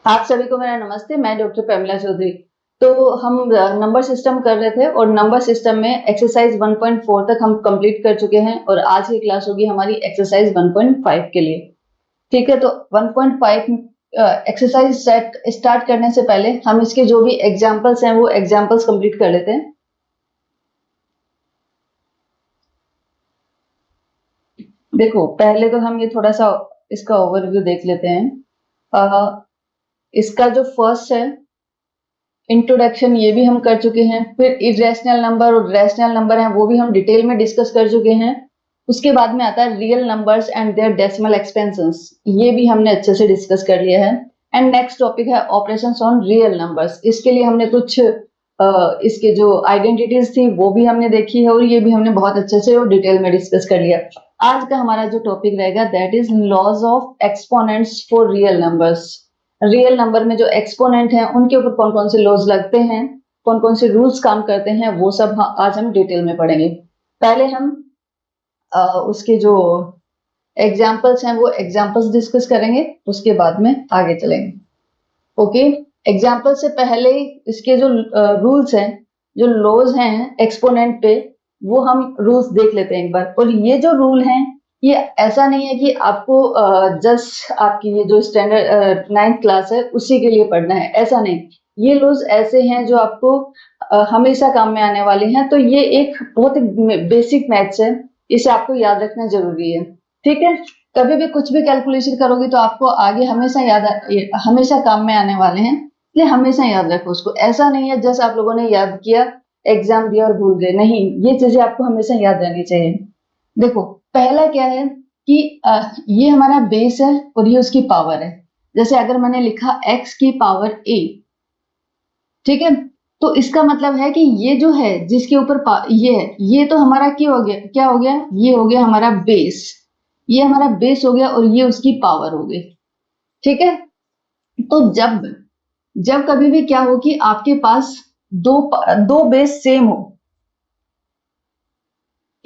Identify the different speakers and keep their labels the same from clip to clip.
Speaker 1: आप सभी को मेरा नमस्ते। मैं डॉक्टर पेमला चौधरी। तो हम नंबर सिस्टम कर रहे थे और नंबर सिस्टम में एक्सरसाइज 1.4 तक हम कंप्लीट कर चुके हैं और आज की क्लास होगी हमारी एक्सरसाइज 1.5 के लिए। ठीक है, तो 1.5 एक्सरसाइज सेट स्टार्ट करने से पहले हम इसके जो भी एग्जाम्पल्स हैं वो एग्जाम्पल्स कंप्लीट कर लेते हैं। देखो, पहले तो हम ये थोड़ा सा इसका ओवरव्यू देख लेते हैं। इसका जो फर्स्ट है इंट्रोडक्शन, ये भी हम कर चुके हैं। फिर इरेशनल नंबर और रैशनल नंबर हैं वो भी हम डिटेल में डिस्कस कर चुके हैं। उसके बाद में आता है real numbers and their decimal expansions, ये भी हमने अच्छे से डिस्कस कर लिया है। एंड नेक्स्ट टॉपिक है ऑपरेशंस ऑन रियल नंबर्स। इसके लिए हमने कुछ इसके जो आइडेंटिटीज थी वो भी हमने देखी है और ये भी हमने बहुत अच्छे से और डिटेल में डिस्कस कर लिया। आज का हमारा जो टॉपिक रहेगा that is laws of exponents for real numbers. Real number में जो एक्सपोनेंट हैं उनके ऊपर कौन कौन से लॉज लगते हैं, कौन कौन से रूल्स काम करते हैं, वो सब आज हम डिटेल में पढ़ेंगे। पहले हम उसके जो एग्जाम्पल्स हैं वो एग्जाम्पल्स डिस्कस करेंगे, उसके बाद में आगे चलेंगे। ओके, एग्जाम्पल से पहले इसके जो रूल्स हैं, जो लॉज हैं एक्सपोनेंट पे, वो हम रूल्स देख लेते हैं एक बार। और ये जो रूल हैं ये ऐसा नहीं है कि आपको जस्ट आपकी ये जो स्टैंडर्ड 9th क्लास है उसी के लिए पढ़ना है, ऐसा नहीं। ये लॉज ऐसे हैं जो आपको हमेशा काम में आने वाले हैं। तो ये एक बहुत बेसिक मैथ्स है, इसे आपको याद रखना जरूरी है। ठीक है, कभी भी कुछ भी कैलकुलेशन करोगे तो आपको आगे हमेशा काम में आने वाले हैं, इसलिए हमेशा याद रखो उसको। ऐसा नहीं है जैसे आप लोगों ने याद किया, एग्जाम दिया और भूल गए, नहीं, ये चीजें आपको हमेशा याद रहनी चाहिए। देखो, पहला क्या है कि ये हमारा बेस है और ये उसकी पावर है। जैसे अगर मैंने लिखा x की पावर a, ठीक है, तो इसका मतलब है कि ये जो है जिसके ऊपर ये है, ये तो हमारा क्या हो गया, ये हो गया हमारा बेस, ये हमारा बेस हो गया और ये उसकी पावर हो गई। ठीक है, तो जब कभी भी क्या हो कि आपके पास दो बेस सेम हो,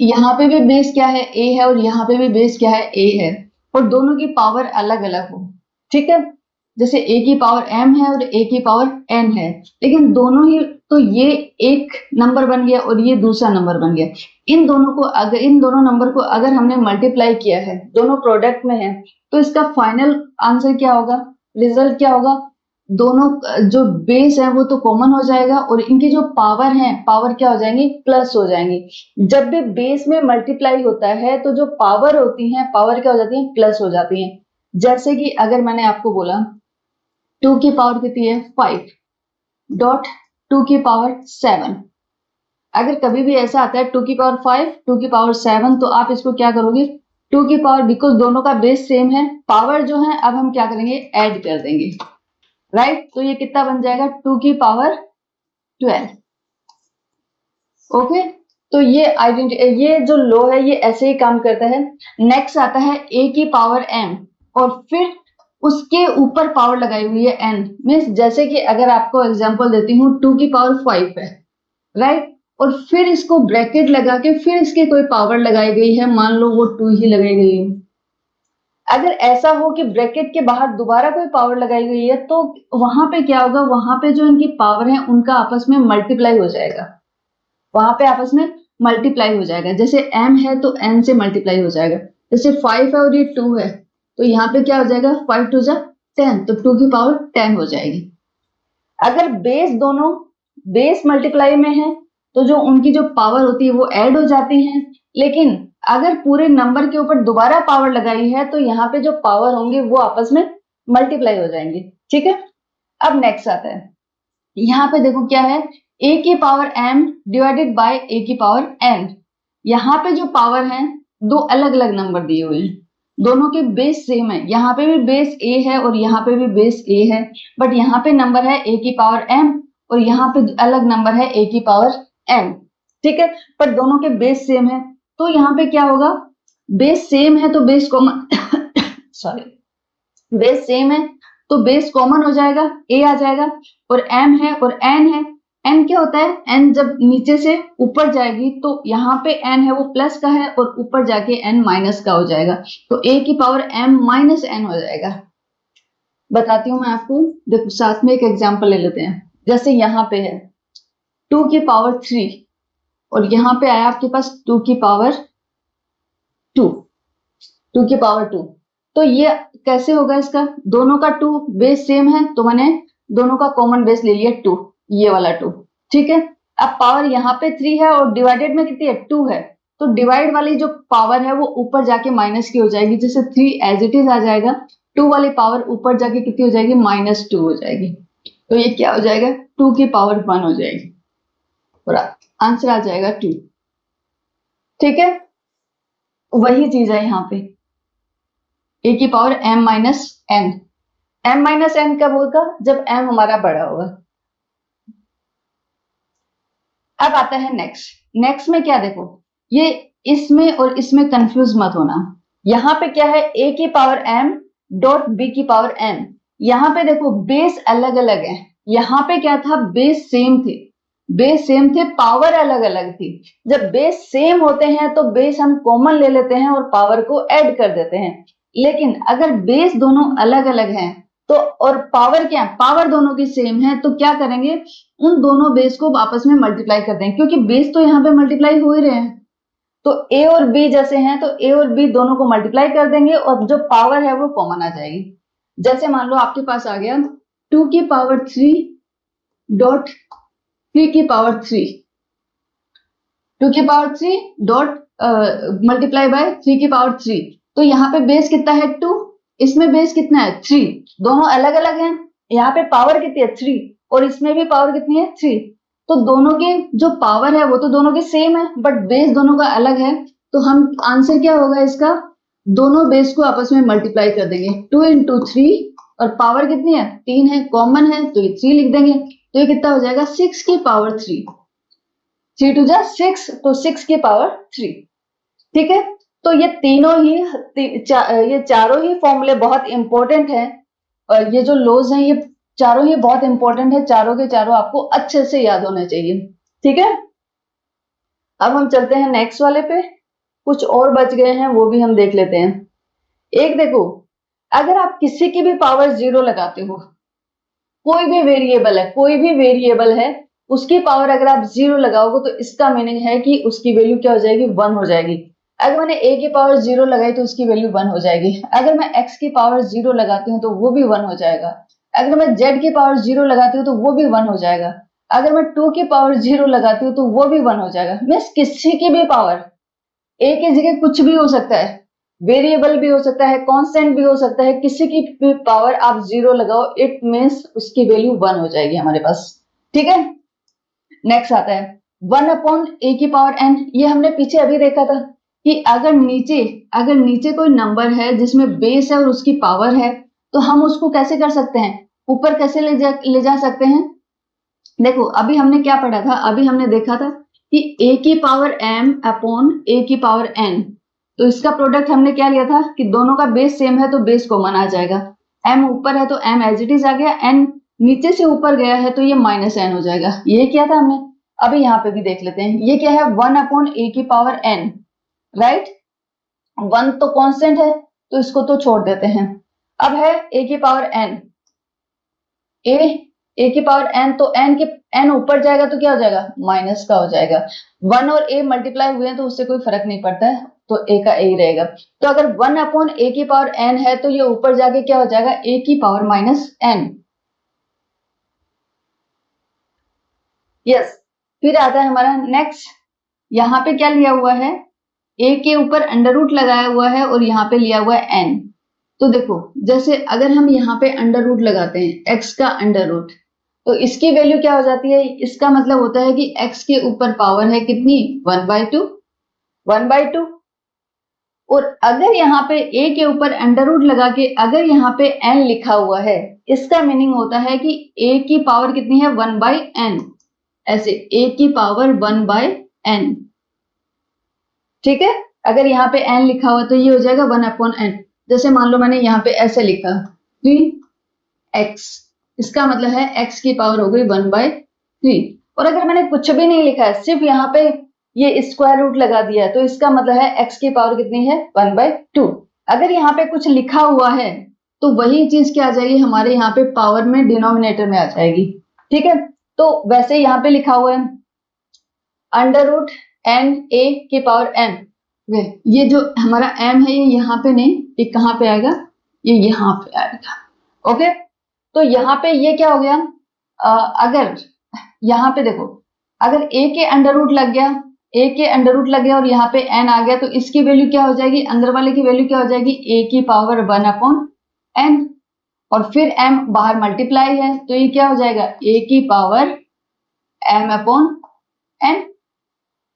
Speaker 1: यहाँ पे भी बेस क्या है a है और यहाँ पे भी बेस क्या है a है, और दोनों की पावर अलग अलग हो। ठीक है, जैसे a की पावर m है और a की पावर n है, लेकिन दोनों ही, तो ये एक नंबर बन गया और ये दूसरा नंबर बन गया। इन दोनों नंबर को अगर हमने मल्टीप्लाई किया है, दोनों प्रोडक्ट में है, तो इसका फाइनल आंसर क्या होगा, रिजल्ट क्या होगा, दोनों जो बेस है वो तो कॉमन हो जाएगा और इनकी जो पावर है, पावर क्या हो जाएंगी, प्लस हो जाएंगी। जब भी बेस में मल्टीप्लाई होता है तो जो पावर होती है, पावर क्या हो जाती है, प्लस हो जाती है। जैसे कि अगर मैंने आपको बोला 2 की पावर कितनी है 5 डॉट 2 की पावर 7, अगर कभी भी ऐसा आता है 2 की पावर 5 2 की पावर 7, तो आप इसको क्या करोगे, 2 की पावर, बिकॉज दोनों का बेस सेम है, पावर जो है अब हम क्या करेंगे, ऐड कर देंगे। राइट, तो ये कितना बन जाएगा, 2 की पावर 12। ओके, तो ये जो लो है ये ऐसे ही काम करता है। नेक्स्ट आता है a की पावर m और फिर उसके ऊपर पावर लगाई हुई है n, मीन्स जैसे कि अगर आपको एग्जांपल देती हूँ 2 की पावर 5 है, राइट, और फिर इसको ब्रैकेट लगा के फिर इसकी कोई पावर लगाई गई है, मान लो वो 2 ही लगाई गई है। अगर ऐसा हो कि ब्रैकेट के बाहर दोबारा कोई पावर लगाई गई है तो वहां पे क्या होगा, वहां पे जो इनकी पावर है उनका आपस में मल्टीप्लाई हो जाएगा, वहां पे आपस में मल्टीप्लाई हो जाएगा। जैसे m है तो n से मल्टीप्लाई हो जाएगा, जैसे 5 है और ये 2 है, तो यहाँ पे क्या हो जाएगा, 5 2 जा 10, तो 2 की पावर 10 हो जाएगी। अगर बेस मल्टीप्लाई में है तो जो उनकी जो पावर होती है वो ऐड हो जाती है, लेकिन अगर पूरे नंबर के ऊपर दोबारा पावर लगाई है तो यहाँ पे जो पावर होंगे वो आपस में मल्टीप्लाई हो जाएंगे। ठीक है, अब नेक्स्ट आता है, यहाँ पे देखो क्या है, a की power m divided by a की पावर n। यहाँ पे जो पावर है दो अलग अलग नंबर दिए हुए हैं, दोनों के बेस सेम है, यहाँ पे भी बेस a है और यहाँ पे भी बेस a है, बट यहाँ पे नंबर है a की पावर m और यहाँ पे अलग नंबर है a की पावर m। ठीक है, पर दोनों के बेस सेम है, तो यहाँ पे क्या होगा, बेस सेम है तो base common sorry, base same है तो बेस कॉमन हो जाएगा, a आ जाएगा, और m है और n है। n क्या होता है, n जब नीचे से ऊपर जाएगी तो यहाँ पे n है वो प्लस का है और ऊपर जाके n माइनस का हो जाएगा, तो a की पावर m माइनस n हो जाएगा। बताती हूँ मैं आपको। देखो साथ में एक एग्जांपल ले लेते हैं। जैसे यहाँ पे है 2 की पावर 3 और यहाँ पे आया आपके पास 2 की पावर 2, 2 की पावर 2। तो ये कैसे होगा? इसका दोनों का 2 बेस सेम है तो मैंने दोनों का कॉमन बेस ले लिया 2, ये वाला 2। ठीक है, अब पावर यहाँ पे 3 है और डिवाइडेड में कितनी है? 2 है। तो डिवाइड वाली जो पावर है वो ऊपर जाके माइनस की हो जाएगी, जैसे 3 एज इट इज आ जाएगा, 2 वाली पावर ऊपर जाके कितनी हो जाएगी? -2 हो जाएगी। तो ये क्या हो जाएगा? 2 की पावर 1 हो जाएगी और आंसर आ जाएगा 2। ठीक है, वही चीज है यहाँ पे a की power m minus n। m minus n कब होगा? जब m हमारा बड़ा होगा। अब आता है नेक्स्ट। नेक्स्ट में क्या देखो, ये इसमें और इसमें कंफ्यूज मत होना। यहाँ पे क्या है? a की पावर m डॉट b की पावर n। यहाँ पे देखो बेस अलग अलग है, यहाँ पे क्या था? बेस सेम थे, बेस सेम थे, पावर अलग अलग थी। जब बेस सेम होते हैं तो बेस हम कॉमन ले लेते हैं और पावर को ऐड कर देते हैं। लेकिन अगर बेस दोनों अलग अलग हैं तो, और पावर क्या है? पावर दोनों की सेम है, तो क्या करेंगे? उन दोनों बेस को आपस में मल्टीप्लाई कर देंगे, क्योंकि बेस तो यहाँ पे मल्टीप्लाई हो ही रहे हैं। तो a और b जैसे हैं तो a और b दोनों को मल्टीप्लाई कर देंगे और जो पावर है वो कॉमन आ जाएगी। जैसे मान लो आपके पास आ गया 2 की पावर 3 डॉट 3 की पावर 3, 2 की पावर 3 डॉट मल्टीप्लाई बाय 3 की पावर 3। तो यहाँ पे बेस कितना है? 2, इसमें बेस कितना है? 3। दोनों अलग अलग हैं, यहाँ पे पावर कितनी है? 3 और इसमें भी पावर कितनी है? 3। तो दोनों की जो पावर है वो तो दोनों की सेम है, बट बेस दोनों का अलग है। तो हम आंसर क्या होगा इसका? दोनों बेस को आपस में मल्टीप्लाई कर देंगे, 2 इंटू 3 और पावर कितनी है? 3 है, कॉमन है तो ये 3 लिख देंगे। तो ये कितना हो जाएगा? 6 की पावर 3, 3 टू जा 6, तो 6 की पावर 3। ठीक है, तो ये तीनों ही ये चारों ही फॉर्मूले बहुत इंपॉर्टेंट हैं और ये जो लॉज हैं ये चारों ही बहुत इंपॉर्टेंट है, चारों के चारों आपको अच्छे से याद होने चाहिए। ठीक है, अब हम चलते हैं नेक्स्ट वाले पे। कुछ और बच गए हैं वो भी हम देख लेते हैं। एक देखो, अगर आप किसी की भी पावर 0 लगाते हो, कोई भी वेरिएबल है, कोई भी वेरिएबल है, उसकी पावर अगर आप 0 लगाओगे तो इसका मीनिंग है कि उसकी वैल्यू क्या हो जाएगी? 1 हो जाएगी। अगर मैंने a की पावर 0 लगाई तो उसकी वैल्यू 1 हो जाएगी। अगर मैं x की पावर 0 लगाती हूँ तो वो भी 1 हो जाएगा। अगर मैं z की पावर 0 लगाती हूँ तो वो भी 1 हो जाएगा। अगर मैं 2 की पावर 0 लगाती हूँ तो वो भी 1 हो जाएगा। मीन्स किसी की भी पावर, a की जगह कुछ भी हो सकता है, वेरिएबल भी हो सकता है, कांस्टेंट भी हो सकता है, किसी की भी पावर आप 0 लगाओ, इट मीन्स उसकी वैल्यू 1 हो जाएगी हमारे पास। ठीक है, नेक्स्ट आता है 1 अपॉन a की पावर n। ये हमने पीछे अभी देखा था कि अगर नीचे कोई नंबर है जिसमें बेस है और उसकी पावर है तो हम उसको कैसे कर सकते हैं? ऊपर कैसे ले जा सकते हैं? देखो अभी हमने क्या पढ़ा था? अभी हमने देखा था कि a की पावर m अपॉन a की पावर n। तो इसका प्रोडक्ट हमने क्या लिया था कि दोनों का बेस सेम है तो बेस कॉमन आ जाएगा। m ऊपर है तो m एज इट इज आ गया, n नीचे से ऊपर गया है तो ये -n हो जाएगा। ये किया था हमने। अभी यहाँ पे भी देख लेते हैं, ये क्या है? 1 अपॉन a की पावर n, राइट। 1 तो कांस्टेंट है तो इसको तो छोड़ देते हैं। अब है a की पावर n, a की पावर n, तो n ऊपर जाएगा तो क्या हो जाएगा? माइनस का हो जाएगा। 1 और a मल्टीप्लाई हुए हैं तो उससे कोई फर्क नहीं पड़ता है, तो a का a ही रहेगा। तो अगर 1 अपॉन a की पावर n है तो ये ऊपर जाके क्या हो जाएगा? a की पावर -n। यस, फिर आता है हमारा नेक्स्ट। यहाँ पे क्या लिया हुआ है? a के ऊपर अंडर रूट लगाया हुआ है और यहाँ पे लिया हुआ है n। तो देखो जैसे अगर हम यहाँ पे अंडर रूट लगाते हैं x का अंडर रूट, तो इसकी वैल्यू क्या हो जाती है? इसका मतलब होता है कि x के ऊपर पावर है कितनी? 1/2, 1/2। और अगर यहाँ पे a के ऊपर अंडर रूट लगा के अगर यहाँ पे n लिखा हुआ है, इसका मीनिंग होता है कि a की पावर कितनी है? 1/n। ऐसे a की पावर 1/n। ठीक है, अगर यहाँ पे n लिखा हुआ तो ये हो जाएगा 1/n। जैसे मान लो मैंने यहाँ पे ऐसे लिखा 3x, इसका मतलब है x की पावर हो गई 1/3। और अगर मैंने कुछ भी नहीं लिखा है, सिर्फ यहाँ पे ये स्क्वायर रूट लगा दिया है, तो इसका मतलब है x की पावर कितनी है? 1/2। अगर यहाँ पे कुछ लिखा हुआ है तो वही चीज क्या आ जाएगी हमारे यहाँ पे पावर में डिनोमिनेटर में आ जाएगी। ठीक है, तो वैसे यहाँ पे लिखा हुआ है अंडर रूट एन ए की पावर एन, ये जो हमारा m है ये यहाँ पे नहीं, ये कहाँ पे आएगा, ये यहाँ पे आएगा। ओके, तो यहाँ पे ये क्या हो गया, अगर यहाँ पे देखो अगर a के अंडर रूट लग गया, a के अंडर रूट लग गया और यहाँ पे n आ गया, तो इसकी वैल्यू क्या हो जाएगी, अंदर वाले की वैल्यू क्या हो जाएगी, a की पावर 1/n, और फिर m बाहर मल्टीप्लाई है तो ये क्या हो जाएगा, a की पावर m/n,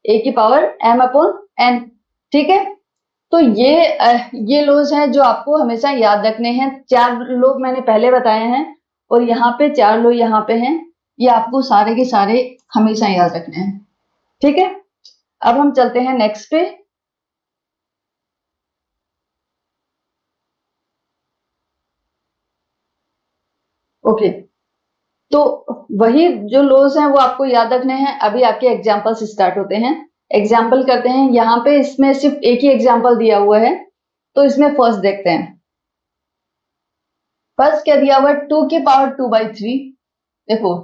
Speaker 1: a की पावर m/n। ठीक है, तो ये लॉज हैं जो आपको हमेशा याद रखने हैं। 4 लॉ मैंने पहले बताए हैं और यहाँ पे 4 लॉ यहाँ पे हैं, ये आपको सारे के सारे हमेशा याद रखने हैं। ठीक है, अब हम चलते हैं नेक्स्ट पे। ओके, तो वही जो लॉज हैं वो आपको याद रखने हैं। अभी आपके एग्जांपल्स स्टार्ट होते हैं, एग्जाम्पल करते हैं। यहाँ पे इसमें सिर्फ एक ही एग्जाम्पल दिया हुआ है, तो इसमें फर्स्ट देखते हैं। फर्स्ट क्या दिया हुआ है, 2 की पावर 2/3। देखो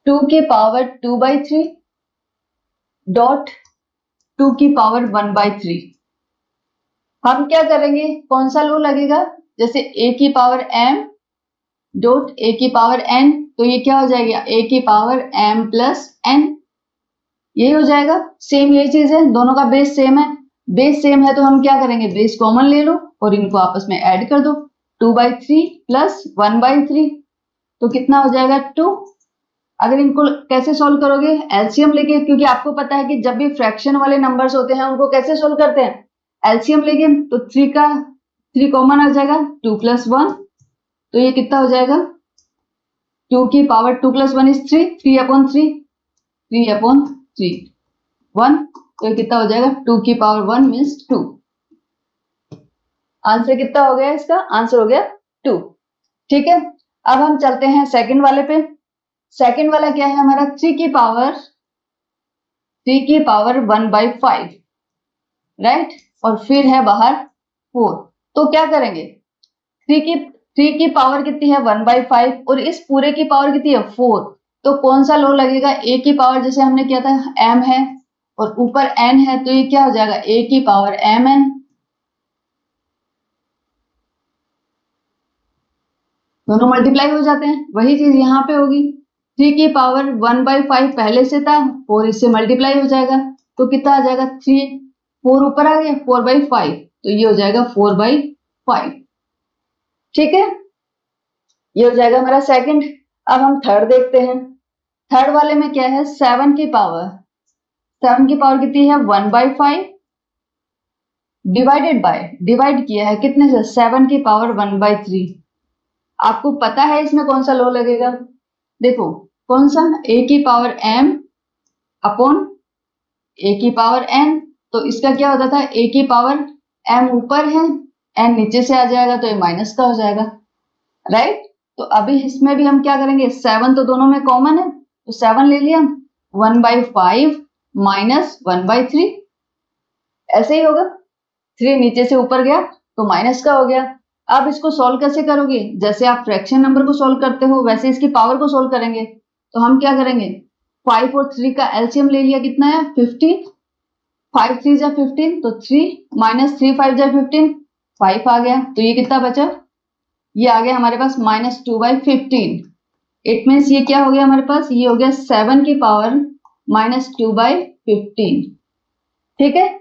Speaker 1: 2 की पावर 2/3 डॉट 2 की पावर 1/3। हम क्या करेंगे, कौन सा लो लगेगा, जैसे a की पावर m डॉट a की पावर n, तो ये क्या हो जाएगा, a की पावर m प्लस n, यही हो जाएगा। सेम यही चीज है, दोनों का बेस सेम है। बेस सेम है तो हम क्या करेंगे, बेस कॉमन ले लो और इनको आपस में ऐड कर दो, 2/3 प्लस 1/3, तो कितना हो जाएगा 2। अगर इनको कैसे सॉल्व करोगे, एलसीएम लेके, क्योंकि आपको पता है कि जब भी फ्रैक्शन वाले नंबर्स होते हैं उनको कैसे सॉल्व करते हैं, एलसीएम लेके। तो 3 कॉमन आ जाएगा, 2 + 1, तो ये कितना हो जाएगा, 2 की पावर 2 + 1 इज 3, 3/3, 3/3, 1, तो ये कितना हो जाएगा, 2 की पावर 1 मीन्स 2। आंसर कितना हो गया, इसका आंसर हो गया 2। ठीक है, अब हम चलते हैं सेकंड वाले पे। सेकंड वाला क्या है हमारा, 3 की पावर 1/5, राइट, और फिर है बाहर 4। तो क्या करेंगे, 3 की पावर कितनी है 1/5 और इस पूरे की पावर कितनी है 4, तो कौन सा लो लगेगा, a की पावर जैसे हमने किया था m है और ऊपर n है, तो ये क्या हो जाएगा, a की पावर mn। दोनों मल्टीप्लाई हो जाते हैं, वही चीज यहाँ पे होगी। 3 की पावर 1/5 पहले से था, 4 इससे मल्टीप्लाई हो जाएगा, तो कितना आ जाएगा 3, 4 ऊपर आ गया 4/5, तो ये हो जाएगा 4/5। ठीक है, ये हो जाएगा हमारा सेकंड। अब हम थर्ड देखते हैं। थर्ड वाले में क्या है, 7 की पावर कितनी है 1/5 डिवाइड किया है कितने से, 7 की पावर 1/3। आपको पता है इसमें कौन सा लॉ लगेगा, देखो कौन सा, a की पावर m अपॉन a की पावर n, तो इसका क्या होता था, a की पावर m ऊपर है, n नीचे से आ जाएगा, तो ये माइनस का हो जाएगा, राइट। तो अभी इसमें भी हम क्या करेंगे, 7 तो दोनों में कॉमन है, तो 7 ले लिया, 1/5 माइनस 1/3, ऐसे ही होगा, 3 नीचे से ऊपर गया तो माइनस का हो गया। अब इसको सॉल्व कैसे करोगे, जैसे आप फ्रैक्शन नंबर को सॉल्व करते हो वैसे इसकी पावर को सॉल्व करेंगे। तो हम क्या करेंगे, 5 और 3 का एलसीएम ले लिया, कितना है 15, 5 3 जा 15, तो 3 माइनस 3 5 जा 15, 5 आ गया, तो ये कितना बचा, ये आ गया हमारे पास -2/15। इट मीन्स ये क्या हो गया हमारे पास, ये हो गया 7 की पावर -2/15। ठीक है,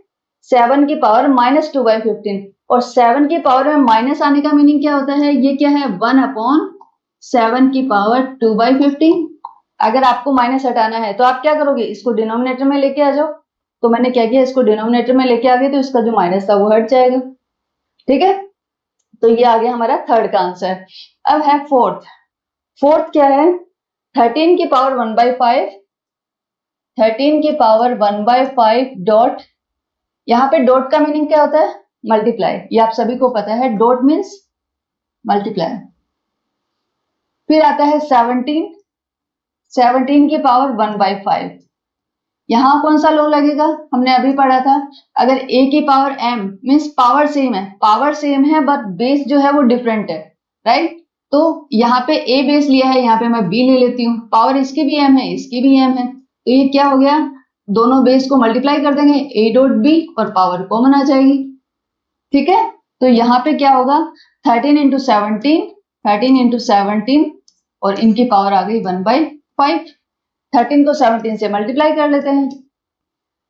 Speaker 1: 7 की पावर -2/15, और 7 की पावर में माइनस आने का मीनिंग क्या होता है, ये क्या है 1/7 की पावर 2/15। अगर आपको माइनस हटाना है तो आप क्या करोगे, इसको डिनोमिनेटर में लेके आ जाओ। तो मैंने क्या किया, इसको डिनोमिनेटर में लेके आ गए, तो इसका जो माइनस था वो हट जाएगा। ठीक है, तो ये आ गया हमारा थर्ड का आंसर। अब है फोर्थ क्या है, 13 की पावर 1/5, 13 की पावर 1/5 डॉट, यहाँ पे डॉट का मीनिंग क्या होता है, मल्टीप्लाई, ये आप सभी को पता है, डॉट मीन्स मल्टीप्लाई। फिर आता है 17 की पावर 1/5, यहाँ कौन सा लॉ लगेगा, हमने अभी पढ़ा था, अगर a की power m means power same है बट बेस जो है वो डिफरेंट है, राइट। तो यहाँ पे a बेस लिया है, यहाँ पे मैं b ले लेती हूँ, पावर इसकी भी m है, इसकी भी m है, तो ये क्या हो गया, दोनों बेस को मल्टीप्लाई कर देंगे, a डॉट b और पावर कॉमन आ जाएगी, ठीक है। तो यहाँ पे क्या होगा, 13 इंटू 17 और इनकी पावर आ गई 1/5। 13 को 17 से मल्टीप्लाई कर लेते हैं,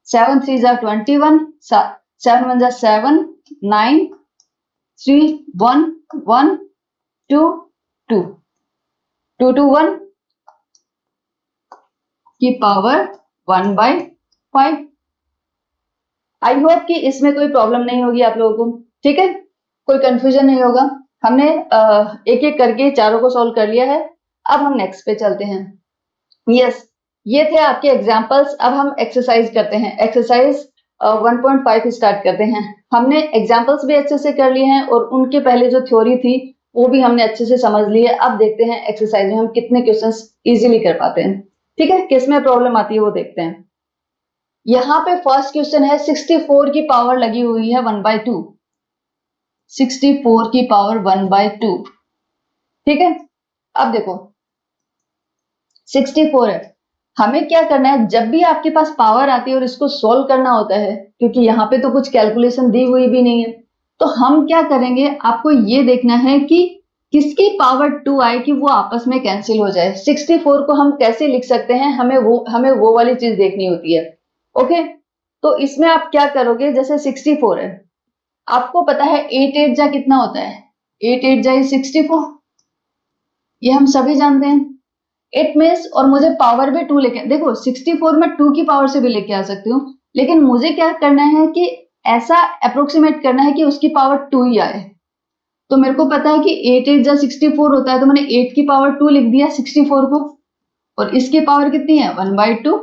Speaker 1: 7 3 जा 21, 7 1 जा 7, 9 3 1 1 2 2 2 2 1 की पावर 1/5। आई होप कि इसमें कोई प्रॉब्लम नहीं होगी आप लोगों को, ठीक है, कोई कंफ्यूजन नहीं होगा। हमने एक एक करके चारों को सॉल्व कर लिया है। अब हम नेक्स्ट पे चलते हैं। यस, ये थे आपके एग्जांपल्स। अब हम एक्सरसाइज करते हैं, एक्सरसाइज 1.5 स्टार्ट करते हैं। हमने एग्जांपल्स भी अच्छे से कर लिए हैं और उनके पहले जो थ्योरी थी वो भी हमने अच्छे से समझ ली है। अब देखते हैं एक्सरसाइज में हम कितने क्वेश्चंस इजीली कर पाते हैं, ठीक है, किस में प्रॉब्लम आती है वो देखते हैं। यहाँ पे फर्स्ट क्वेश्चन है, 64 की पावर लगी हुई है 1/2, 64 की पावर 1/2, ठीक है। अब देखो 64 है, हमें क्या करना है, जब भी आपके पास पावर आती है और इसको सोल्व करना होता है, क्योंकि यहाँ पे तो कुछ कैलकुलेशन दी हुई भी नहीं है, तो हम क्या करेंगे, आपको ये देखना है कि किसकी पावर 2 आए कि वो आपस में कैंसिल हो जाए। 64 को हम कैसे लिख सकते हैं, हमें वो वाली चीज देखनी होती है, ओके। तो इसमें आप क्या करोगे, जैसे 64 है, आपको पता है 8 8 जा कितना होता है, 8 8 जा 64, ये हम सभी जानते हैं। इट मीन्स, और मुझे पावर भी 2 लेके, देखो 64 में 2 की पावर से भी लेके आ सकती हूँ, लेकिन मुझे क्या करना है कि ऐसा अप्रोक्सीमेट करना है कि उसकी पावर 2 ही आए। तो मेरे को पता है कि 8 8 जा 64 होता है, तो मैंने 8 की पावर 2 लिख दिया 64 को, और इसकी पावर कितनी है 1/2,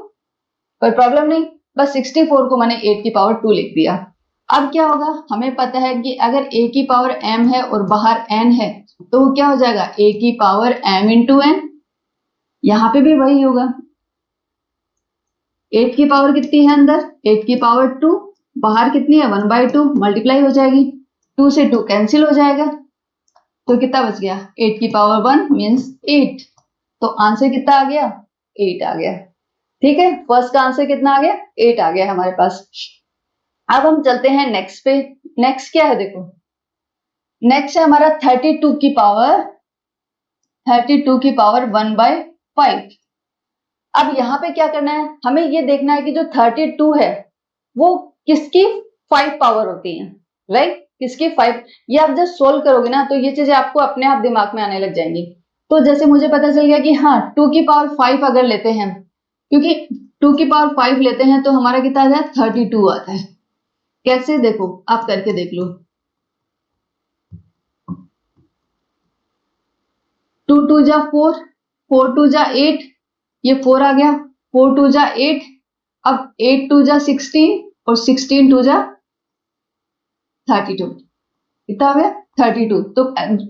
Speaker 1: कोई प्रॉब्लम नहीं, बस 64 को मैंने 8 की पावर 2 लिख दिया। अब क्या होगा, हमें पता है कि अगर a की पावर m है और बाहर n है, तो वो क्या हो जाएगा, a की पावर m इंटू n, यहां पे भी वही होगा। 8 की पावर कितनी है अंदर, 8 की पावर 2, बाहर कितनी है 1/2, मल्टीप्लाई हो जाएगी, 2 से 2 कैंसिल हो जाएगा, तो कितना बच गया, 8 की पावर 1 मीन्स 8। तो आंसर कितना आ गया, 8 आ गया, ठीक है। फर्स्ट का आंसर कितना आ गया, 8 आ गया हमारे पास। अब हम चलते हैं नेक्स्ट पे। नेक्स्ट क्या है, देखो नेक्स्ट है हमारा 32 की पावर 1/5। अब यहाँ पे क्या करना है, हमें ये देखना है कि जो 32 है वो किसकी 5 पावर होती है, राइट, किसकी 5। ये आप जब सोल्व करोगे ना, तो ये चीजें आपको अपने आप दिमाग में आने लग जाएंगी। तो जैसे मुझे पता चल गया कि हाँ 2 की पावर 5 अगर लेते हैं, क्योंकि 2 की पावर 5 लेते हैं तो हमारा कितना आता है, 32 आता है। कैसे, देखो आप करके देख लो, 2 2 जा 4, 4 2 जा 8, ये 4 आ गया, 4 2 जा 8, अब 8 2 जा 16 और 16 2 जा 32, कितना आ गया 32। तो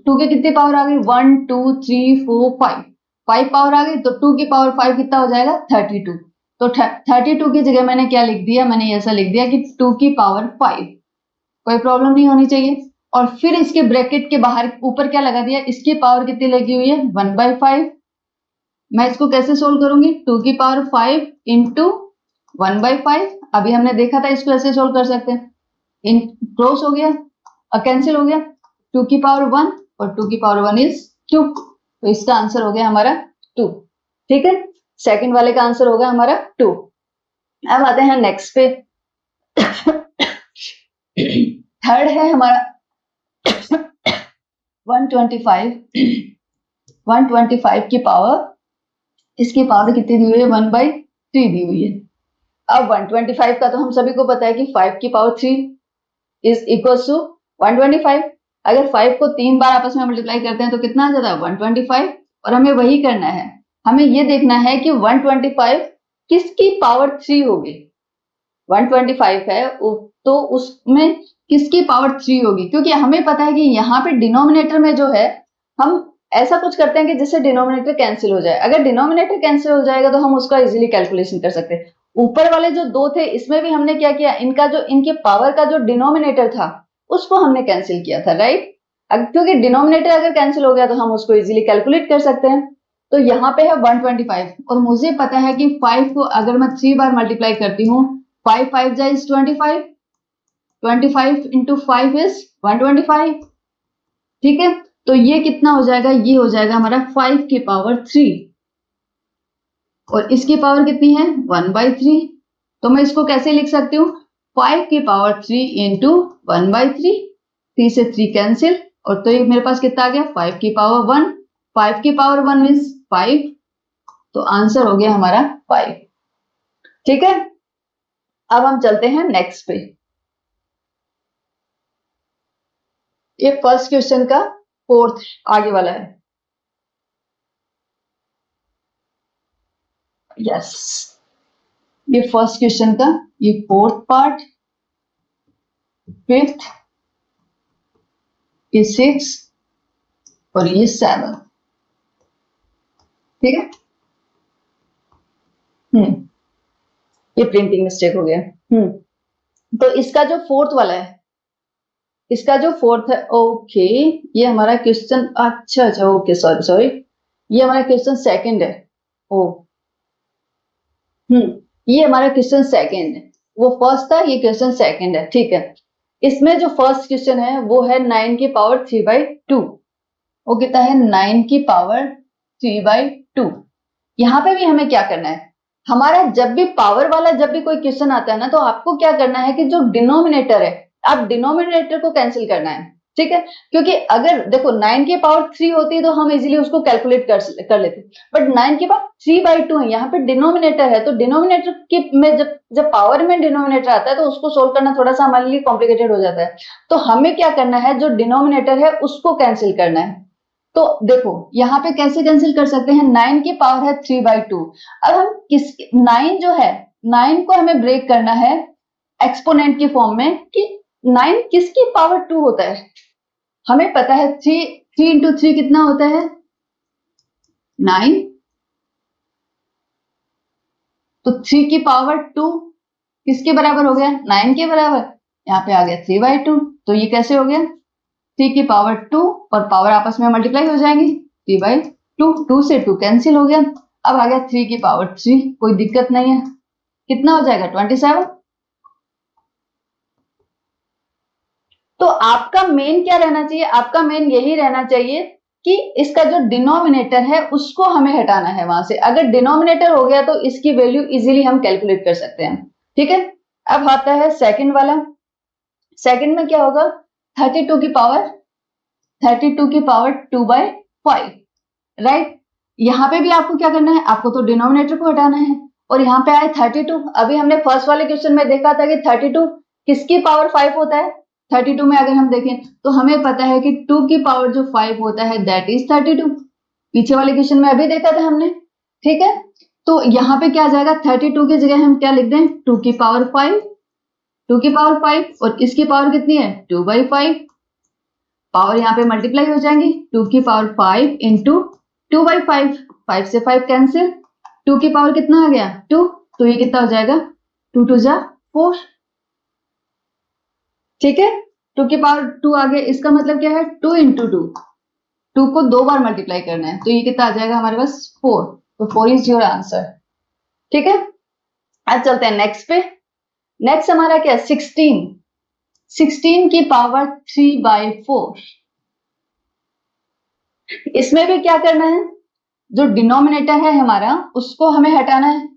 Speaker 1: 2 की कितनी पावर आ गई, 1 2 3 4 5, 5 पावर आ गई, तो 2 की पावर 5 कितना हो जाएगा 32। तो 32 की जगह मैंने क्या लिख दिया, मैंने ऐसा लिख दिया कि 2 की पावर 5, कोई प्रॉब्लम नहीं होनी चाहिए। और फिर इसके ब्रैकेट के बाहर ऊपर क्या लगा दिया, इसकी पावर कितनी लगी हुई है 1/5। मैं इसको कैसे सोल्व करूंगी, 2 की पावर 5 इंटू 1/5, अभी हमने देखा था इसको ऐसे सोल्व कर सकते हैं, इन क्रॉस हो गया और कैंसिल हो गया, 2 की पावर 1 और 2 की पावर 1 इज 2, तो इसका आंसर हो गया हमारा 2, ठीक है। सेकंड वाले का आंसर होगा हमारा 2। अब आते हैं नेक्स्ट पे। थर्ड है हमारा 125 की पावर, इसकी पावर कितनी दी हुई है 1/3 दी हुई है। अब 125 का तो हम सभी को पता है कि 5 की पावर 3 इज इक्वल टू 125। अगर 5 को 3 बार आपस में मल्टीप्लाई करते हैं तो कितना आ जाता है 125, और हमें वही करना है, हमें ये देखना है कि 125 किसकी पावर 3 होगी। 125 है तो उसमें किसकी पावर 3 होगी, क्योंकि हमें पता है कि यहाँ पे डिनोमिनेटर में जो है, हम ऐसा कुछ करते हैं कि जिससे डिनोमिनेटर कैंसिल हो जाए। अगर डिनोमिनेटर कैंसिल हो जाएगा तो हम उसका इजीली कैलकुलेशन कर सकते हैं। ऊपर वाले जो दो थे इसमें भी हमने क्या किया, इनका जो इनके पावर का जो डिनोमिनेटर था उसको हमने कैंसिल किया था, राइट। क्योंकि डिनोमिनेटर अगर कैंसिल हो गया तो हम उसको इजीली कैलकुलेट कर सकते हैं। तो यहाँ पे है 125 और मुझे पता है कि 5 को अगर मैं 3 बार मल्टीप्लाई करती हूँ, 5 5 जा इज 25, 25 इंटू 5 इज 125, ठीक है। तो ये कितना हो जाएगा, ये हो जाएगा हमारा 5 की पावर 3 और इसकी पावर कितनी है 1/3। तो मैं इसको कैसे लिख सकती हूँ, 5 की पावर 3 इंटू 1/3, 3 से 3 कैंसिल और तो ये मेरे पास कितना आ गया 5 की पावर 1, 5 की पावर 1 मीन्स 5, तो आंसर हो गया हमारा 5, ठीक है। अब हम चलते हैं नेक्स्ट पे। ये फर्स्ट क्वेश्चन का फोर्थ आगे वाला है, यस ये फर्स्ट क्वेश्चन का ये फोर्थ पार्ट, फिफ्थ, ये सिक्स और ये 7, ठीक है। ये प्रिंटिंग मिस्टेक हो गया। तो इसका जो फोर्थ वाला है, इसका जो फोर्थ है, ओके ये हमारा क्वेश्चन, अच्छा अच्छा ओके सॉरी सॉरी, ये हमारा क्वेश्चन सेकंड है। ओ ये हमारा क्वेश्चन सेकंड है, वो फर्स्ट था, ये क्वेश्चन सेकंड है, ठीक है। इसमें जो फर्स्ट क्वेश्चन है वो है 9 की पावर 3/2, वो कितना है 9 की पावर 3/2। यहाँ पे भी हमें क्या करना है, हमारा जब भी पावर वाला जब भी कोई क्वेश्चन आता है ना, तो आपको क्या करना है कि जो डिनोमिनेटर है, आप डिनोमिनेटर को कैंसिल करना है, ठीक है। क्योंकि अगर देखो 9 की पावर 3 होती है तो हम इजीली उसको कैलकुलेट कर लेते, बट 9 की पावर 3/2 है, यहाँ पे डिनोमिनेटर है, तो डिनोमिनेटर की में जब पावर में डिनोमिनेटर आता है तो उसको सोल्व करना थोड़ा सा हमारे लिए कॉम्प्लिकेटेड हो जाता है। तो हमें क्या करना है, जो डिनोमिनेटर है उसको कैंसिल करना है। तो देखो यहाँ पे कैसे कैंसिल कर सकते हैं, 9 की पावर है 3/2। अब हम किस 9 जो है, 9 को हमें ब्रेक करना है एक्सपोनेंट की फॉर्म में, कि 9 किसकी पावर 2 होता है, हमें पता है 3 इंटू 3 कितना होता है 9, तो 3 की पावर 2 किसके बराबर हो गया 9 के बराबर, यहाँ पे आ गया 3/2। तो ये कैसे हो गया 3 की पावर 2 और पावर आपस में मल्टीप्लाई हो जाएंगी, 3/2, 2 से 2 कैंसिल हो गया। अब आ गया 3 की पावर 3, कोई दिक्कत नहीं है, कितना हो जाएगा 27। तो आपका मेन क्या रहना चाहिए, आपका मेन यही रहना चाहिए कि इसका जो डिनोमिनेटर है उसको हमें हटाना है वहां से। अगर डिनोमिनेटर हो गया तो इसकी वैल्यू इजीली हम कैलकुलेट कर सकते हैं, ठीक है। अब आता है सेकंड वाला, सेकंड में क्या होगा 32 की पावर 2/5, राइट। यहाँ पे भी आपको क्या करना है, आपको तो डिनोमिनेटर को हटाना है और यहाँ पे आए 32। अभी हमने फर्स्ट वाले क्वेश्चन में देखा था कि 32 किसकी पावर 5 होता है, 32 में अगर हम देखें तो हमें पता है कि 2 की पावर जो 5 होता है दैट इज 32, पीछे वाले क्वेश्चन में अभी देखा था हमने, ठीक है। तो यहाँ पे क्या आ जाएगा 32 की जगह हम क्या लिख दें 2 की पावर 5, 2 की पावर 5 और इसकी पावर कितनी है 2/5, पावर यहाँ पे मल्टीप्लाई हो जाएंगी, 2 की पावर 5 इंटू 2/5, 5 से 5 कैंसिल, 2 की पावर कितना आ गया 2, तो ये कितना हो जाएगा 2 2 जा 4, ठीक है। 2 की पावर 2 आ गया, इसका मतलब क्या है 2 इंटू 2, 2 को 2 बार मल्टीप्लाई करना है, तो ये कितना आ जाएगा हमारे पास 4, तो 4 इज योर आंसर, ठीक है। अब चलते हैं नेक्स्ट पे। नेक्स्ट हमारा क्या 16 की पावर 3/4, इसमें भी क्या करना है, जो डिनोमिनेटर है हमारा उसको हमें हटाना है,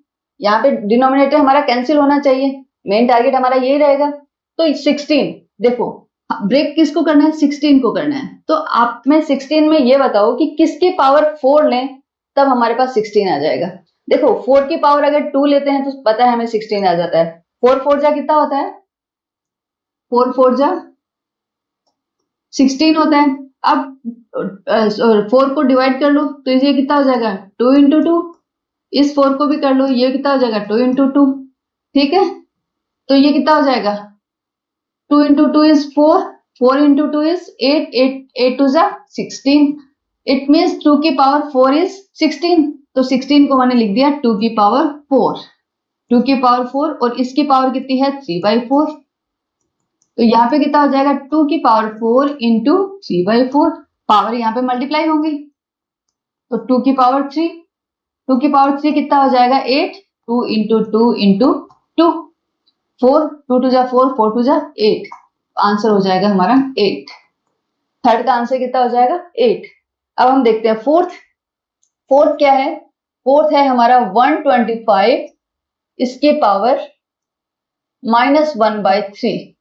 Speaker 1: यहाँ पे डिनोमिनेटर हमारा कैंसिल होना चाहिए, मेन टारगेट हमारा यही रहेगा। तो 16 देखो ब्रेक किसको करना है 16 को करना है, तो आप में 16 में ये बताओ कि किसकी पावर 4 लें तब हमारे पास 16 आ जाएगा। देखो 4 की पावर अगर 2 लेते हैं तो पता है हमें 16 आ जाता है, 4 4 जा कितना होता है 4 4 जा 16 होता है। अब 4 को डिवाइड कर लो तो ये कितना हो जाएगा 2 इंटू 2, इस 4 को भी कर लो, ये कितना हो जाएगा 2 इंटू 2, ठीक है। तो ये कितना हो जाएगा 2 इंटू 2 इज 4, 4 इंटू 2 इज 8, 8 2 जा 16, इट मीन्स 2 की पावर 4 इज 16, तो 16 को मैंने लिख दिया 2 की पावर 4, 2 की पावर 4 और इसकी पावर कितनी है 3/4। तो यहाँ पे कितना हो जाएगा 2 की पावर 4 इंटू 3/4, पावर यहाँ पे मल्टीप्लाई होंगी तो 2 की पावर 3, 2 की पावर 3 कितना हो जाएगा 8, 2 इंटू 2 इंटू 2, 4, 2 टू जा 4, 4 टू जा 8, आंसर हो जाएगा हमारा 8। थर्ड का आंसर कितना हो जाएगा 8। अब हम देखते हैं फोर्थ। फोर्थ क्या है, फोर्थ है हमारा 125 इसके पावर -1/3।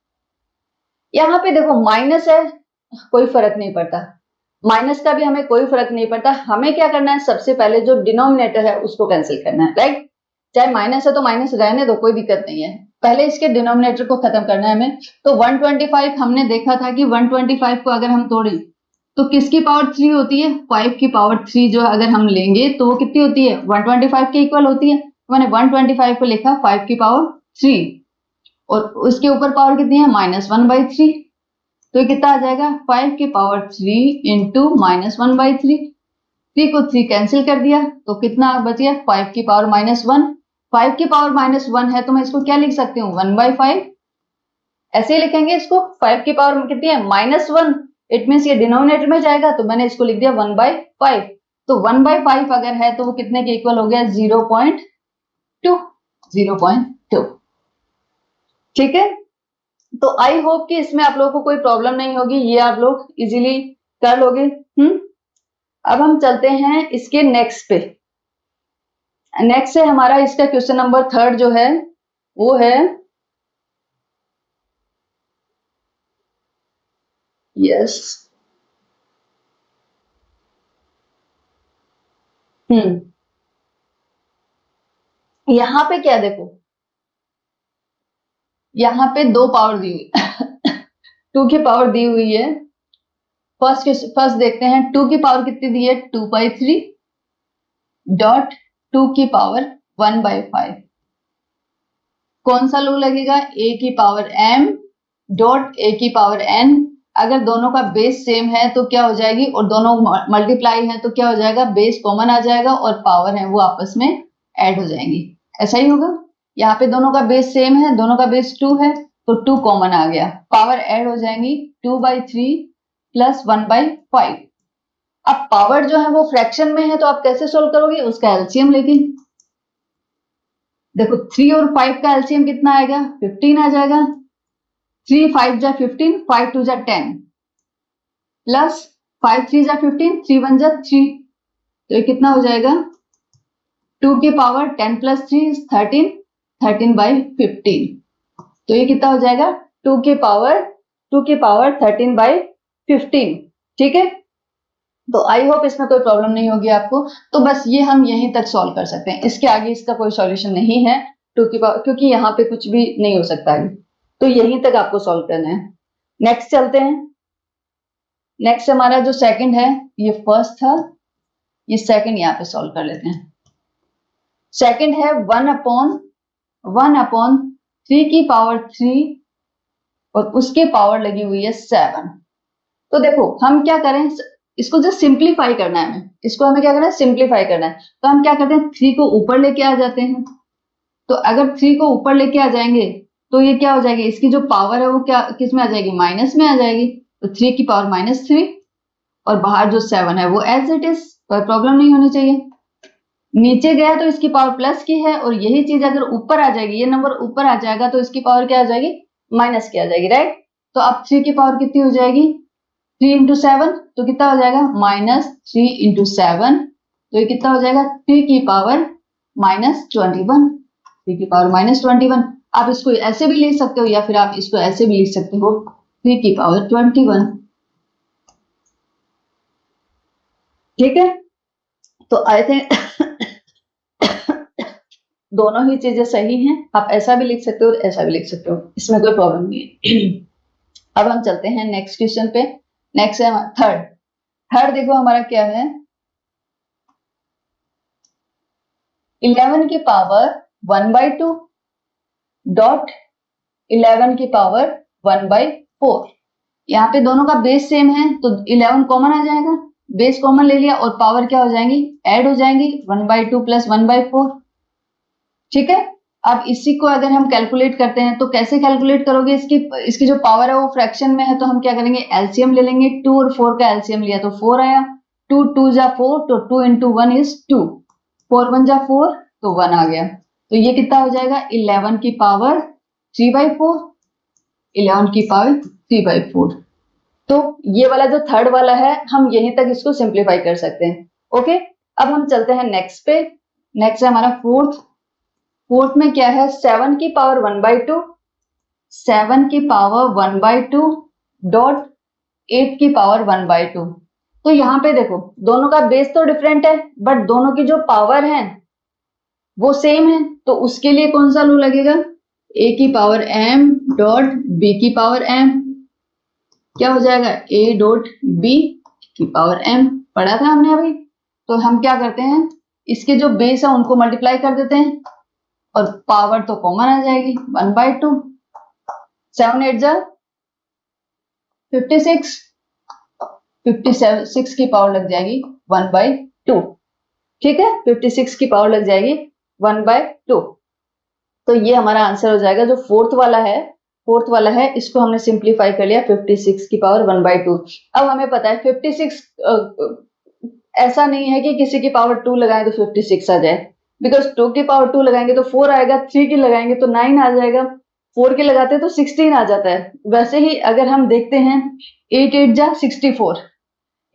Speaker 1: यहाँ पे देखो माइनस है, कोई फर्क नहीं पड़ता, माइनस का भी हमें कोई फर्क नहीं पड़ता। हमें क्या करना है, सबसे पहले जो डिनोमिनेटर है उसको कैंसिल करना है, राइट। चाहे माइनस है तो माइनस रहने दो, कोई दिक्कत नहीं है, पहले इसके डिनोमिनेटर को खत्म करना है हमें। तो 125 हमने देखा था कि 125 को अगर हम तोड़ें तो किसकी पावर 3 होती है, 5 की पावर 3 जो अगर हम लेंगे तो वो कितनी होती है 125 के इक्वल होती है। मैंने 125 को लिखा 5 की पावर 3 और उसके ऊपर पावर कितनी है -1/3, तो ये कितना आ जाएगा 5 की पावर 3 इंटू -1/3। 3 को 3 कैंसिल कर दिया तो कितना बच गया 5 की पावर -1। 5 की पावर -1 है तो मैं इसको क्या लिख सकती हूँ 1/5, ऐसे ही लिखेंगे इसको। 5 की पावर कितनी है -1, इट मीन्स ये डिनोमिनेटर में जाएगा तो मैंने इसको लिख दिया 1/5। तो 1/5 अगर है तो वो कितने के इक्वल हो गया 0.2, 0.2। ठीक है, तो आई होप कि इसमें आप लोगों को कोई प्रॉब्लम नहीं होगी, ये आप लोग इजीली कर लोगे। अब हम चलते हैं इसके नेक्स्ट पे। नेक्स्ट है हमारा इसका क्वेश्चन नंबर 3 जो है वो है, यस यहां पे क्या देखो, यहाँ पे 2 पावर दी हुई 2 की पावर दी हुई है। फर्स्ट देखते हैं 2 की पावर कितनी दी है 2/3 डॉट 2 की पावर 1/5। कौन सा रूल लगेगा, a की पावर m डॉट a की पावर n। अगर दोनों का बेस सेम है तो क्या हो जाएगी, और दोनों मल्टीप्लाई है तो क्या हो जाएगा, बेस कॉमन आ जाएगा और पावर है वो आपस में ऐड हो जाएंगी, ऐसा ही होगा। यहाँ पे दोनों का बेस सेम है, दोनों का बेस 2 है तो 2 कॉमन आ गया, पावर ऐड हो जाएंगी 2/3 प्लस 1/5। अब पावर जो है वो फ्रैक्शन में है तो आप कैसे सोल्व करोगे, उसका एलसीएम लेके देखो 3 और 5 का एलसीएम कितना आएगा 15 आ जाएगा। 3 5 जा 15, 5 2 जा 10 प्लस 5 3 जा 15, 3 1 जा 3, तो ये कितना हो जाएगा 2 की पावर 10 प्लस 3 13, 13/15। तो ये कितना हो जाएगा 2 की पावर 13/15। ठीक है, तो आई होप इसमें कोई प्रॉब्लम नहीं होगी आपको। तो बस ये हम यहीं तक सॉल्व कर सकते हैं, इसके आगे इसका कोई सॉल्यूशन नहीं है 2 की पावर, क्योंकि यहाँ पे कुछ भी नहीं हो सकता है, तो यहीं तक आपको सॉल्व करना है। नेक्स्ट चलते हैं। नेक्स्ट हमारा जो सेकंड है, ये फर्स्ट था, ये सेकंड यहाँ पे सॉल्व कर लेते हैं। सेकंड है 1/3 की पावर 3 और उसके पावर लगी हुई है 7। तो देखो हम क्या करें, इसको जस्ट सिंप्लीफाई करना है हमें, इसको हमें क्या करना है सिंप्लीफाई करना है। तो हम क्या करते हैं 3 को ऊपर लेके आ जाते हैं। तो अगर 3 को ऊपर लेके आ जाएंगे तो ये क्या हो जाएगी, इसकी जो पावर है वो क्या किस में आ जाएगी, माइनस में आ जाएगी। तो 3 की पावर -3 और बाहर जो 7 है वो एज इट इज, कोई प्रॉब्लम नहीं होनी चाहिए। नीचे गया तो इसकी पावर प्लस की है और यही चीज अगर ऊपर आ जाएगी, ये नंबर ऊपर आ जाएगा तो इसकी पावर क्या आ जाएगी, माइनस की आ जाएगी, राइट। तो अब 3 की पावर कितनी हो जाएगी 3 इंटू 7, तो कितना हो जाएगा -3 इंटू 7, तो ये कितना हो जाएगा 3 की पावर -21, 3 की पावर -21। आप इसको ऐसे भी लिख सकते हो या फिर आप इसको ऐसे भी लिख सकते हो 3 की पावर 21। ठीक है, तो आई थिंक दोनों ही चीजें सही हैं, आप ऐसा भी लिख सकते हो ऐसा भी लिख सकते हो, इसमें कोई प्रॉब्लम नहीं है। अब हम चलते हैं नेक्स्ट क्वेश्चन पे। नेक्स्ट है थर्ड देखो हमारा क्या है, 11 की पावर 1/2 डॉट 11 की पावर 1/4। यहाँ पे दोनों का बेस सेम है तो 11 कॉमन आ जाएगा, बेस कॉमन ले लिया और पावर क्या हो जाएंगी ऐड हो जाएंगी 1/2 प्लस 1/4। ठीक है, अब इसी को अगर हम कैलकुलेट करते हैं तो कैसे कैलकुलेट करोगे? इसकी जो पावर है वो फ्रैक्शन में है, तो हम क्या करेंगे, एलसीएम ले लेंगे। 2 और 4 का एलसीएम लिया तो 4 आया। 2 2 जा 4, तो 2 into 1 is 2, 4 1 जा 4, तो 1 आ गया। तो ये कितना हो जाएगा, 11 की पावर 3/4, 11 की पावर 3/4। तो ये वाला जो थर्ड वाला है, हम यहीं तक इसको सिंप्लीफाई कर सकते हैं। ओके, अब हम चलते हैं नेक्स्ट पे। नेक्स्ट है हमारा फोर्थ। फोर्थ में क्या है, 7 की पावर 1/2, 7 की पावर 1/2 डॉट 8 की पावर 1/2। तो यहाँ पे देखो, दोनों का बेस तो डिफरेंट है, बट दोनों की जो पावर है वो सेम है। तो उसके लिए कौन सा रूल लगेगा, a की पावर m डॉट b की पावर m, क्या हो जाएगा, a डॉट b की पावर m। पढ़ा था हमने अभी। तो हम क्या करते हैं, इसके जो बेस है उनको मल्टीप्लाई कर देते हैं और पावर तो कॉमन आ जाएगी, 1/2। 7 8 जा 56, 56 की पावर लग जाएगी 1/2। ठीक है, 56 की पावर लग जाएगी 1/2। तो ये हमारा आंसर हो जाएगा। जो फोर्थ वाला है इसको हमने सिंप्लीफाई कर लिया 56 की पावर 1/2। अब हमें पता है 56 ऐसा नहीं है कि किसी की पावर 2 लगाएं तो 56 आ जाए, बिकॉज 2 की पावर 2 लगाएंगे तो 4 आएगा, 3 की लगाएंगे तो 9 आ जाएगा, 4 के लगाते हैं तो 16 आ जाता है। वैसे ही अगर हम देखते हैं 8 8 जा 64,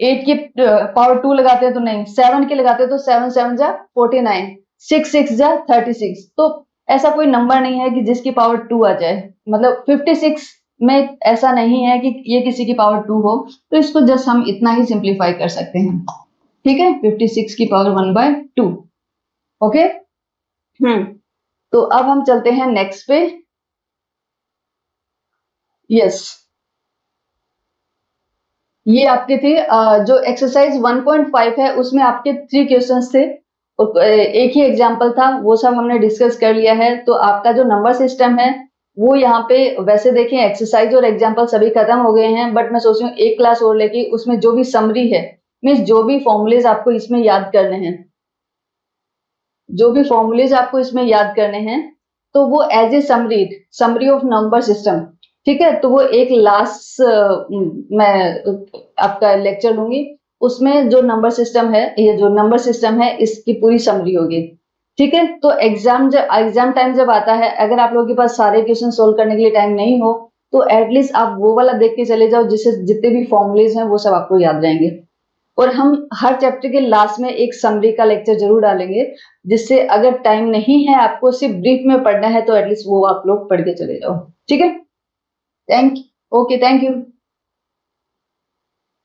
Speaker 1: 8 की पावर 2 लगाते हैं तो नहीं, 7 के लगाते हैं तो 7 7 जा 49, 6 6 जा 36। तो ऐसा कोई नंबर नहीं है कि जिसकी पावर 2 आ जाए, मतलब 56 में ऐसा नहीं है कि ये किसी की पावर 2 हो। तो इसको जस्ट हम इतना ही सिंप्लीफाई कर सकते हैं। ठीक है, 56 की पावर 1/2। ओके, तो अब हम चलते हैं नेक्स्ट पे। यस, ये आपके थे जो एक्सरसाइज 1.5 है उसमें आपके 3 क्वेश्चंस थे और एक ही एग्जांपल था, वो सब हमने डिस्कस कर लिया है। तो आपका जो नंबर सिस्टम है वो यहाँ पे, वैसे देखें एक्सरसाइज और एग्जांपल सभी खत्म हो गए हैं, बट मैं सोच रही हूँ एक क्लास और लेके उसमें जो भी समरी है, मीन्स जो भी फॉर्मूलेज आपको इसमें याद करने हैं, जो भी फॉर्मूलेज आपको इसमें याद करने हैं, तो वो as a summary of number system. ठीक है, तो वो एक लास्ट मैं आपका लेक्चर लूंगी, उसमें जो नंबर सिस्टम है, ये जो नंबर सिस्टम है इसकी पूरी समरी होगी। ठीक है, तो एग्जाम टाइम जब आता है, अगर आप लोगों के पास सारे क्वेश्चन सोल्व करने के लिए टाइम नहीं हो, तो एटलीस्ट आप वो वाला देख के चले जाओ जिससे जितने भी फॉर्मूलेज हैं वो सब आपको याद रहेंगे। और हम हर चैप्टर के लास्ट में एक समरी का लेक्चर जरूर डालेंगे, जिससे अगर टाइम नहीं है आपको सिर्फ ब्रीफ में पढ़ना है तो एटलीस्ट वो आप लोग पढ़ के चले जाओ। ठीक है, थैंक ओके, थैंक यू।